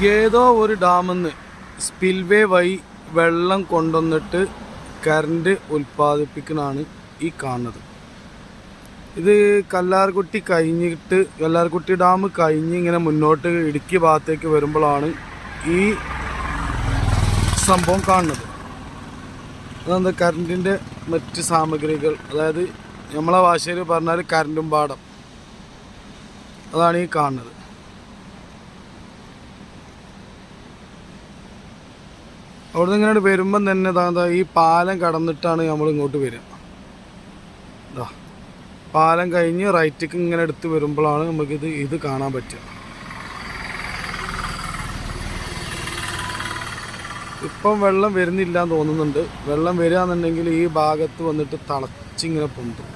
ഏതോ ഒരു ഡാമിൽ നിന്ന് സ്പിൽവേ വഴി വെള്ളം കൊണ്ടുവന്നിട്ട് കറണ്ട് ഉൽപ്പാദിപ്പിക്കുന്നതാണ് ഈ കാണുന്നത്. ഇത് കല്ലാർകുട്ടി കഴിഞ്ഞിട്ട് കല്ലാർകുട്ടി ഡാം കഴിഞ്ഞ് ഇങ്ങനെ മുന്നോട്ട് ഇടുക്കി ഭാഗത്തേക്ക് വരുമ്പോഴാണ് ഈ സംഭവം കാണുന്നത്. അതെന്താ കറണ്ടിൻ്റെ മറ്റ് സാമഗ്രികൾ, അതായത് നമ്മളെ ഭാഷയിൽ പറഞ്ഞാൽ കറണ്ടും പാടം, അതാണ് ഈ കാണുന്നത്. അവിടെ നിന്ന് ഇങ്ങനെ വരുമ്പം തന്നെ എന്താ ഈ പാലം കടന്നിട്ടാണ് നമ്മൾ ഇങ്ങോട്ട് വരിക. പാലം കഴിഞ്ഞ് റൈറ്റിക്ക് ഇങ്ങനെ എടുത്ത് വരുമ്പോഴാണ് നമുക്കിത് കാണാൻ പറ്റുക. ഇപ്പം വെള്ളം വരുന്നില്ല എന്ന് തോന്നുന്നുണ്ട്. വെള്ളം വരികയെന്നുണ്ടെങ്കിൽ ഈ ഭാഗത്ത് വന്നിട്ട് തിളച്ചിങ്ങനെ പൊന്തും.